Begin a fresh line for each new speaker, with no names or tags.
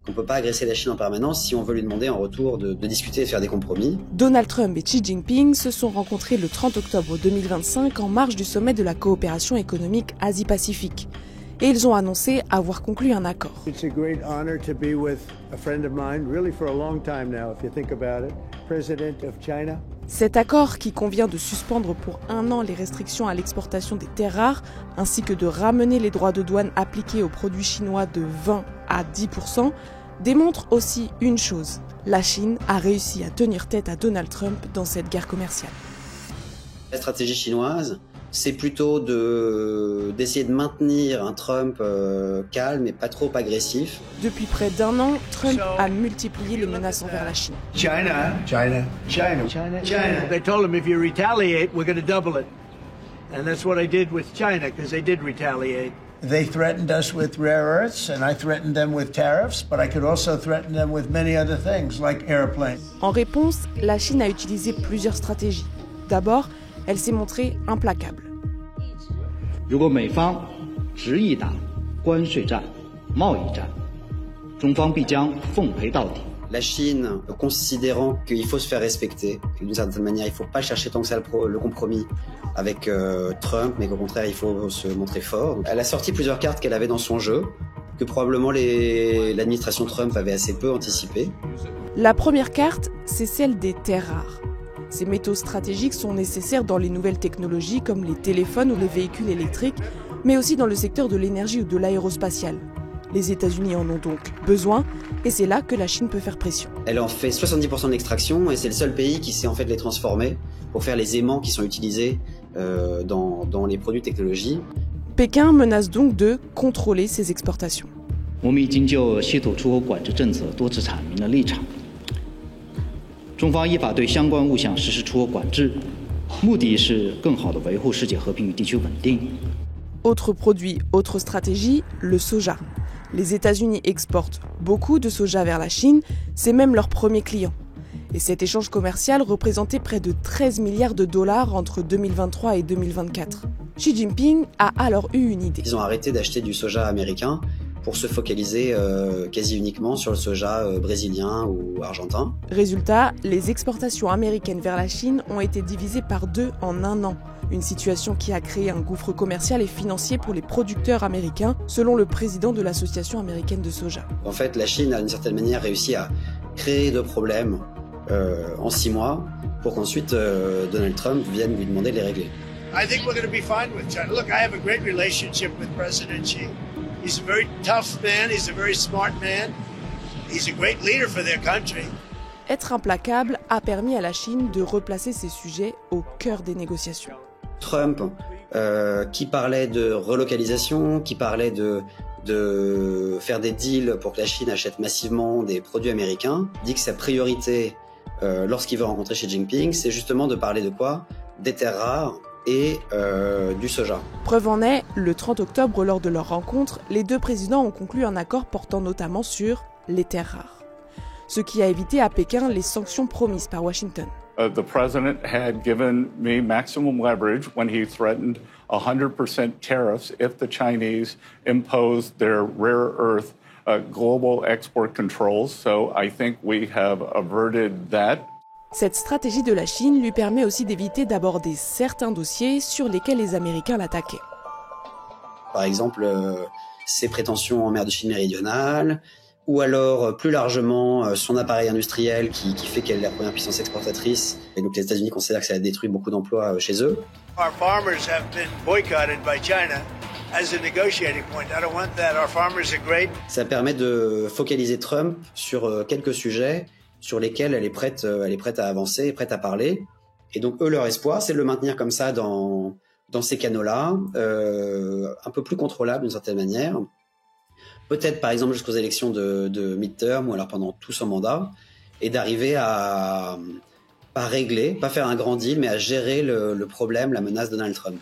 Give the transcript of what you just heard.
On ne peut pas agresser la Chine en permanence si on veut lui demander en retour de discuter et de faire des compromis.
Donald Trump et Xi Jinping se sont rencontrés le 30 octobre 2025 en marge du sommet de la coopération économique Asie-Pacifique. Et ils ont annoncé avoir conclu un accord.
It's a great honor to be with a friend of mine, really for a long time now, if you think about it, President of China.
Cet accord, qui convient de suspendre pour 1 an les restrictions à l'exportation des terres rares, ainsi que de ramener les droits de douane appliqués aux produits chinois de 20 à 10%, démontre aussi une chose. La Chine a réussi à tenir tête à Donald Trump dans cette guerre commerciale.
La stratégie chinoise, c'est plutôt d'essayer de maintenir un Trump calme et pas trop agressif.
Depuis près d'1 an, Trump a multiplié les menaces envers la Chine.
China. They told him if you retaliate, we're going to double it. And that's what I did with China, because they did retaliate. They threatened us with rare earths, and I threatened them with tariffs, but I could also threaten them with many other things, like airplanes.
En réponse, la Chine a utilisé plusieurs stratégies. D'abord, elle s'est montrée implacable.
如果美方执意打关税战、贸易战，中方必将奉陪到底。
La Chine, considérant qu'il faut se faire respecter, que d'une certaine manière, il ne faut pas chercher tant que ça le compromis avec Trump, mais qu'au contraire, il faut se montrer fort. Elle a sorti plusieurs cartes qu'elle avait dans son jeu, que probablement l'administration Trump avait assez peu anticipé.
La première carte, c'est celle des terres rares. Ces métaux stratégiques sont nécessaires dans les nouvelles technologies comme les téléphones ou les véhicules électriques, mais aussi dans le secteur de l'énergie ou de l'aérospatiale. Les États-Unis en ont donc besoin, et c'est là que la Chine peut faire pression.
Elle en fait 70% de l'extraction, et c'est le seul pays qui sait en fait les transformer pour faire les aimants qui sont utilisés dans les produits technologiques.
Pékin menace donc de contrôler ces exportations.
我们已经就稀土出口管制政策多次阐明了立场。中方依法对相关物项实施出口管制，目的是更好地维护世界和平与地区稳定。
Autre produit, autre stratégie, le soja. Les États-Unis exportent beaucoup de soja vers la Chine, c'est même leur premier client. Et cet échange commercial représentait près de 13 milliards de dollars entre 2023 et 2024. Xi Jinping a alors eu une idée.
Ils ont arrêté d'acheter du soja américain pour se focaliser quasi uniquement sur le soja brésilien ou argentin.
Résultat, les exportations américaines vers la Chine ont été divisées par 2 en 1 an. Une situation qui a créé un gouffre commercial et financier pour les producteurs américains, selon le président de l'Association américaine de soja.
En fait, la Chine a d'une certaine manière réussi à créer de problèmes en 6 mois pour qu'ensuite Donald Trump vienne lui demander de les régler.
I think we're going to be fine with China. Look, I have a great relationship with President Xi. He's a very tough man. He's a very smart man. He's a great leader for their country.
Être implacable a permis à la Chine de replacer ces sujets au cœur des négociations.
Trump, qui parlait de relocalisation, qui parlait de faire des deals pour que la Chine achète massivement des produits américains, dit que sa priorité, lorsqu'il veut rencontrer Xi Jinping, c'est justement de parler de quoi? Des terres rares et du soja.
Preuve en est, le 30 octobre, lors de leur rencontre, les deux présidents ont conclu un accord portant notamment sur les terres rares. Ce qui a évité à Pékin les sanctions promises par Washington.
The president had given me maximum leverage when he threatened 100% tariffs if the Chinese imposed their rare earth global export controls. So I think we have averted that.
Cette stratégie de la Chine lui permet aussi d'éviter d'aborder certains dossiers sur lesquels les Américains l'attaquaient.
Par exemple, ses prétentions en mer de Chine méridionale, ou alors plus largement son appareil industriel qui fait qu'elle est la première puissance exportatrice. Et donc les États-Unis considèrent que ça a détruit beaucoup d'emplois chez eux.
Our farmers have been boycotted by China as a negotiating point. I don't want that. Our farmers are great.
Ça permet de focaliser Trump sur quelques sujets sur lesquels elle est prête à avancer, prête à parler. Et donc eux, leur espoir, c'est de le maintenir comme ça dans ces canaux-là, un peu plus contrôlable d'une certaine manière. Peut-être par exemple jusqu'aux élections de midterm ou alors pendant tout son mandat, et d'arriver à pas régler, pas faire un grand deal, mais à gérer le problème, la menace de Donald Trump.